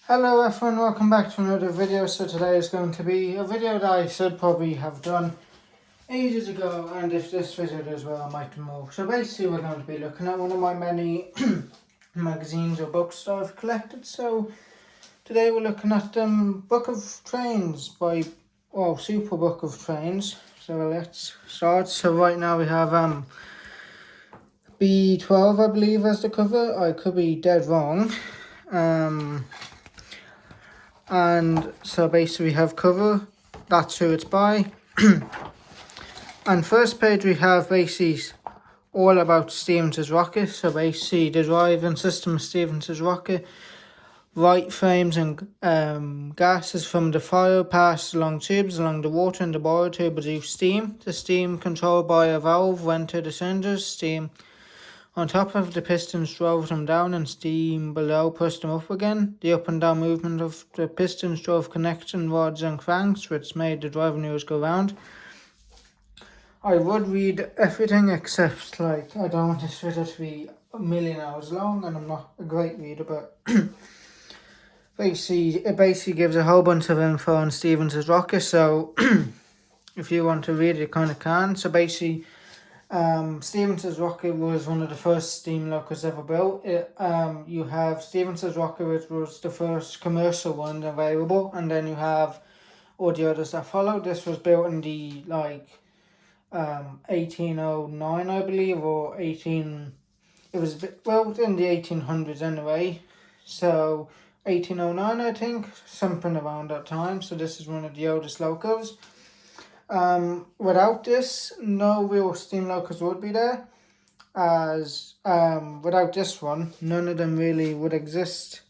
Hello everyone, welcome back to another video. So today is going to be a video that I should probably have done ages ago, and if this video does well I might do more. So basically we're going to be looking at one of my many magazines or books that I've collected. So today we're looking at Book of Trains by, Super Book of Trains. So let's start. So right now we have B12 I believe as the cover. I could be dead wrong. And so basically we have cover, that's who it's by. And first page we have basically all about Stevens's rocket. So basically the driving system of Stevens's rocket, right frames and gases from the fire pass along tubes along the water in the boiler to produce steam. The steam controlled by a valve went to the cylinders. Steam on top of the pistons drove them down, and steam below pushed them up again. The up and down movement of the pistons drove connection rods and cranks, which made the driving wheels go round. I would read everything except, I don't want this video to be a million hours long, and I'm not a great reader, but it basically gives a whole bunch of info on Stevens's rocket, so if you want to read it, you kind of can. So basically, Stevens's rocket was one of the first steam locomotives ever built. You have Stevens's rocket, which was the first commercial one available, and then you have all the others that followed. This was built in the 1809, I believe, or 18. It was built in the 1800s anyway, so 1809 I think, something around that time. So this is one of the oldest locomotives. Without this, no real steam locomotives would be there, as without this one, none of them really would exist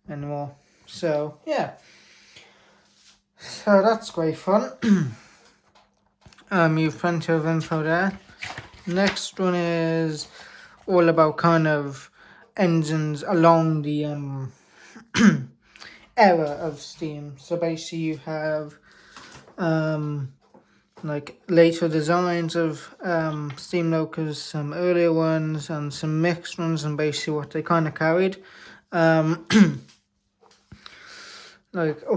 anymore. So yeah, so that's great fun. You've plenty of info there. Next one is all about kind of engines along the era of steam. So basically you have later designs of steam locomotives, some earlier ones and some mixed ones, and basically what they kind of carried. Up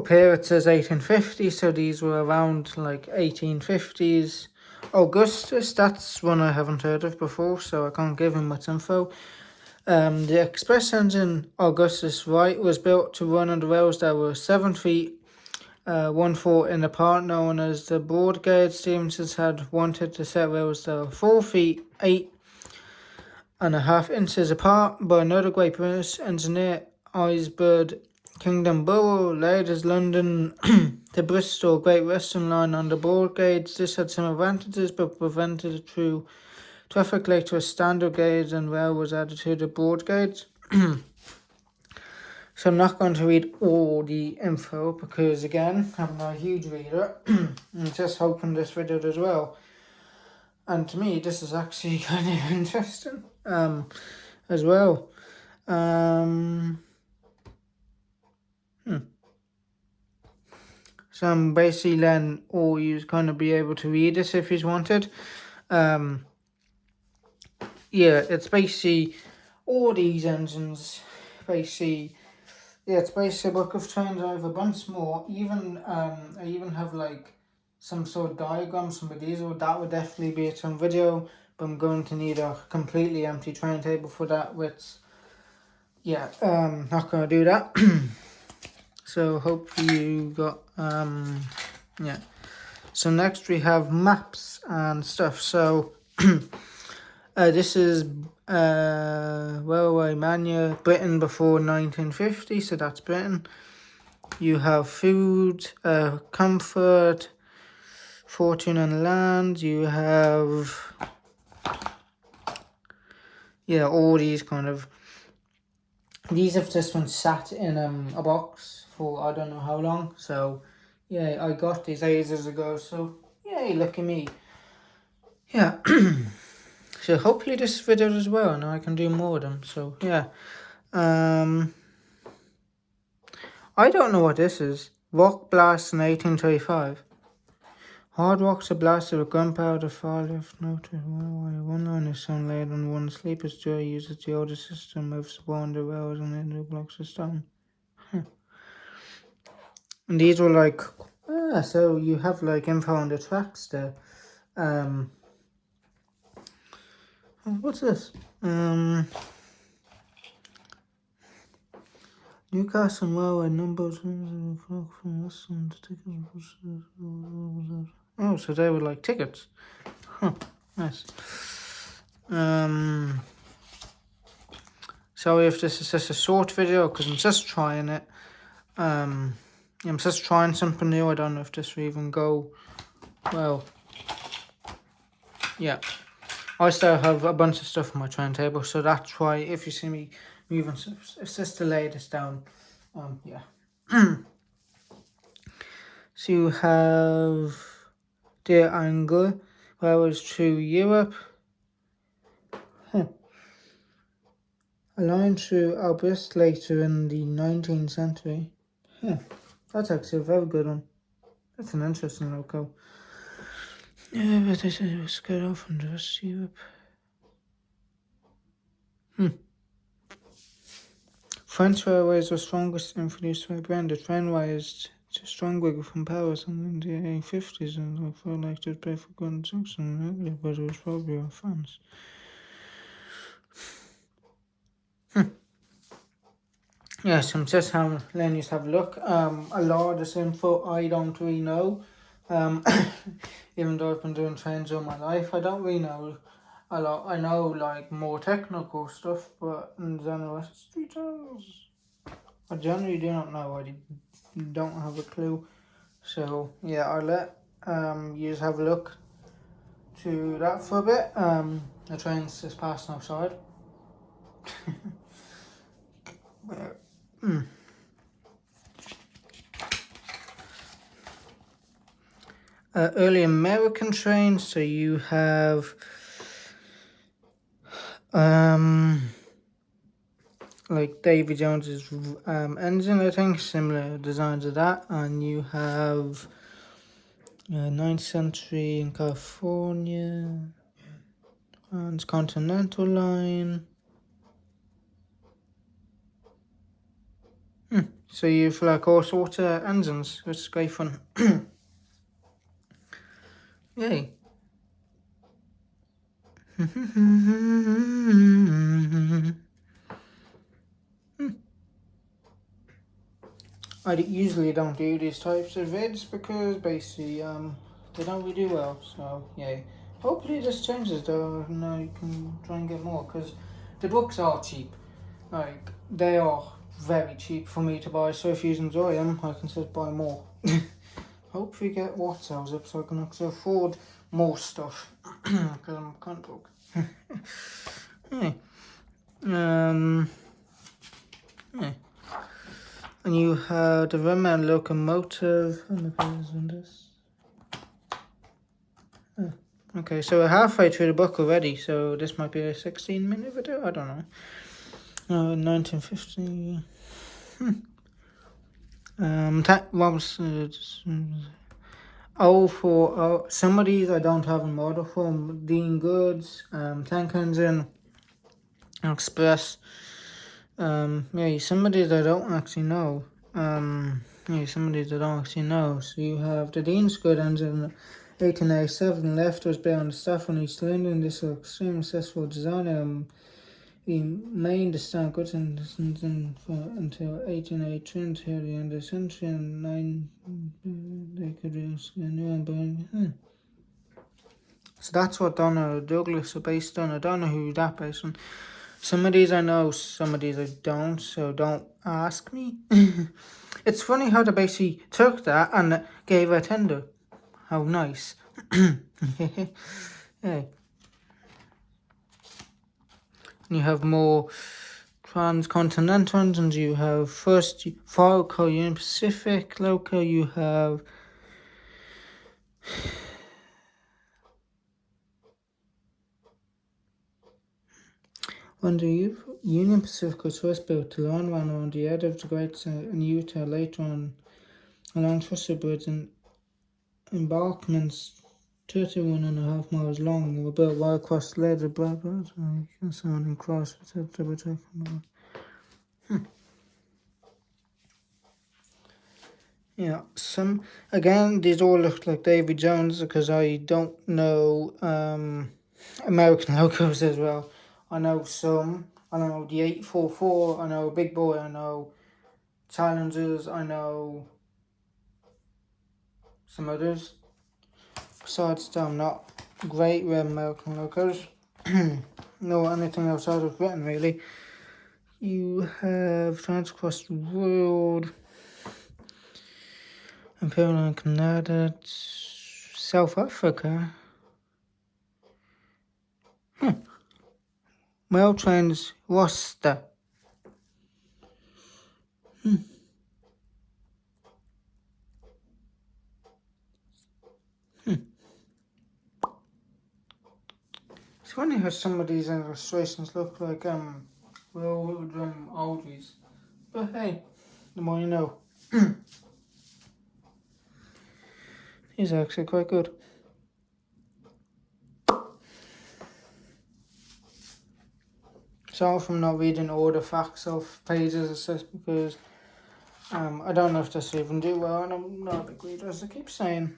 here it says 1850, so these were around 1850s. Augustus, that's one I haven't heard of before, so I can't give him much info. The express engine Augustus Wright was built to run on the rails that were 7 feet 1/4 in the part known as the broad gauge. Stevens had wanted to set rails that were 4 feet 8.5 inches apart, but another great British engineer, Isbird Kingdom Borough, laid his London to Bristol Great Western Line on the broad gauge. This had some advantages, but prevented it through traffic. Later, a standard gauge and rail was added to the broad gauge. So I'm not going to read all the info because, again, I'm not a huge reader. I'm just hoping this video does well. And to me, this is actually kind of interesting as well. So I'm basically letting all you kind of be able to read this if you wanted. Yeah, it's basically all these engines, basically. Yeah, it's basically a book of trains. I have a bunch more. I even have some sort of diagrams from the diesel. That would definitely be its own video, but I'm going to need a completely empty train table for that, which, yeah, not going to do that. So hopefully you got, yeah. So next we have maps and stuff. So this is Railway Mania, Britain before 1950, so that's Britain. You have food, comfort, fortune and land. You have, all these kind of. These have just been sat in a box for I don't know how long. So yeah, I got these ages ago. So yay, look at me. Yeah. So hopefully this video does well and I can do more of them. So yeah. I don't know what this is. Rock blast in 1835. Hard rocks are blasted with gunpowder, far left noted. One line is shown laid on one sleeper's jaw uses the older system of spawned the rails and into blocks of stone. And these were like, so you have like info on the tracks there. What's this? Newcastle Railway numbers from this and the tickets. Oh, so they were like tickets. Huh, nice. Sorry if this is just a short video because I'm just trying it. I'm just trying something new. I don't know if this will even go well. Yeah. I still have a bunch of stuff on my turntable, so that's why if you see me moving, it's just to lay this down. Yeah. So you have the angle where it was through Europe. A line through Albert later in the 19th century. That's actually a very good one. That's an interesting local. Yeah, but they said it was cut off from the rest of Europe. French railways were strongest introduced by Brand. The train raised to Strongwig from Paris in the 1850s and I felt like to pay for construction, but it was probably in France. Yes, I'm just letting you have a look. A lot of this info I don't really know. Even though I've been doing trains all my life, I don't really know a lot. I know like more technical stuff, but in general, street trains, I generally do not know. I don't have a clue. So yeah, I'll let you just have a look to that for a bit. The train's just passing outside. Early American trains, so you have like Davy Jones's engine, I think, similar designs of that, and you have 9th century in California, Transcontinental Line. So you've like all sorts of engines, which is great fun. Yay. I usually don't do these types of vids because basically they don't really do well, so yeah. Hopefully this changes though, and I can try and get more, because the books are cheap. Like, they are very cheap for me to buy, so if you enjoy them, I can just buy more. Hopefully get Watsons up so I can actually afford more stuff, because I'm kind of broke. Yeah. Yeah. And you have the Riemann locomotive. How many pages on this? Oh, okay, so we're halfway through the book already, so this might be a 16-minute video, I don't know. 1950. Some of these I don't have in order from Dean Goods, Tank Engine, Express. Yeah, some of these I don't actually know. Some of these I don't actually know. So you have the Dean's Good engine, 1887, left was built on the staff on East London. This was extremely successful design. He remained the Star Goods until 1883, until the end of the century, and they could use a new one. So that's what Donna Douglas are based on. I don't know who that based on. Some of these I know, some of these I don't, so don't ask me. It's funny how they basically took that and gave a tender. How nice. Yeah. You have more transcontinental ones, and you have first Farco Union Pacific local. You have when the Union Pacific was first built, the line ran around the edge of the Great in Utah. Later on, along Twister Bridge, and embankments 31.5 miles long were built right across the ledge of Bradford. You can sound and cross without double checking. Yeah, again, these all look like Davy Jones because I don't know American logos as well. I know some. I know the 844. I know Big Boy. I know Challengers. I know some others. Besides them, not great with American logos. No, anything outside of Britain really. You have Transcross World, Imperial and Canada, South Africa. Mail Trains Worcester. It's funny how some of these illustrations look like old oldies. But hey, the more you know. These are actually quite good. Sorry from not reading all the facts of pages and stuff because I don't know if this will even do well and I'm not a big reader as I keep saying.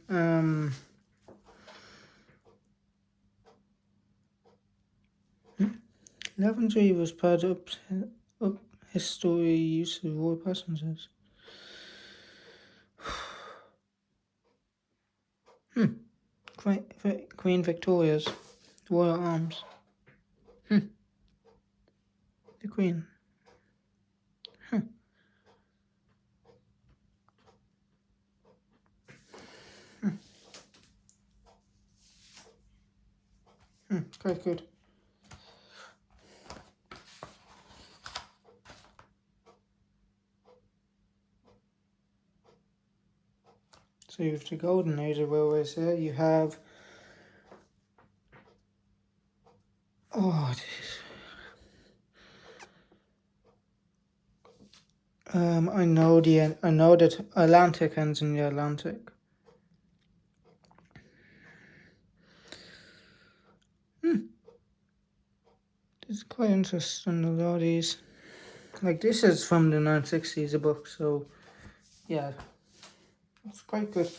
Laventry was part up history use of royal passengers. Queen Victoria's Royal Arms. The Queen. Quite good. So you have the golden age of railways here. You have I know that Atlantic ends in the Atlantic. It's quite interesting, a lot of these. Like this is from the 960s, a book, so yeah, it's quite good.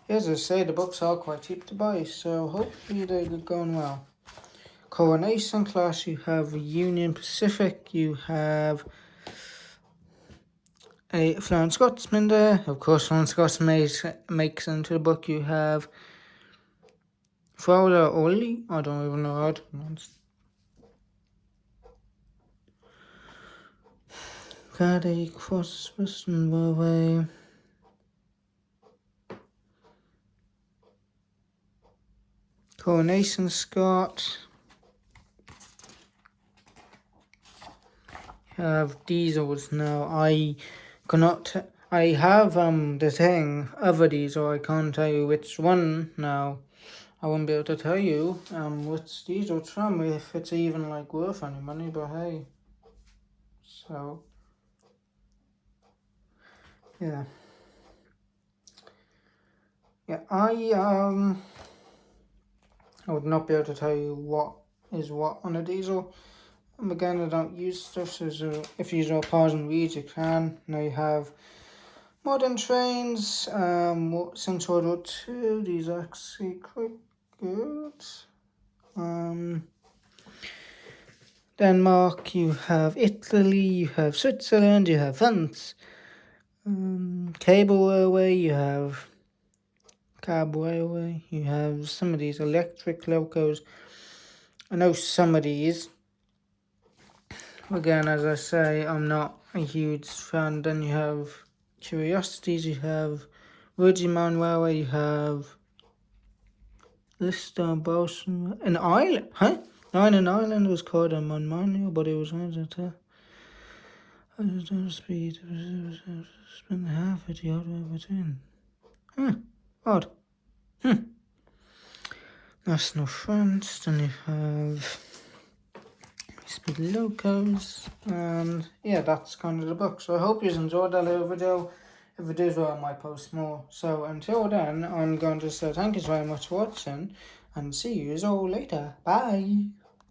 As I say, the books are quite cheap to buy, so hopefully they're going well. Coronation class, you have Union Pacific, you have a Florence Scotsman there. Of course, Florence Scotsman makes into the book. You have Fowler Oli, I don't even know how to pronounce. Cardi Cross Western Railway. Coronation Scott. You have diesels now. I have the thing of a diesel. I can't tell you which one now. I won't be able to tell you which diesel it's from, if it's even like worth any money, but hey. So yeah. Yeah, I would not be able to tell you what is what on a diesel. Again, I don't use stuff, so if you go pause and read, you can. Now you have modern trains, Central Road 2, these are actually quite good. Denmark, you have Italy, you have Switzerland, you have France. Cable Railway, you have Cab Railway, you have some of these electric locos. I know some of these. Again, as I say, I'm not a huge fan. Then you have Curiosities, you have Virgin Man Railway, you have Lister and Bosun. An island? Huh? No, an island was called a Monmonial, but it was under speed. Spend half of the odd way between. Odd. National France, then you have speed locos, and yeah, that's kind of the book. So I hope you enjoyed that little video. If it did, well, I might post more. So until then, I'm going to say thank you very much for watching, and see you all later. Bye.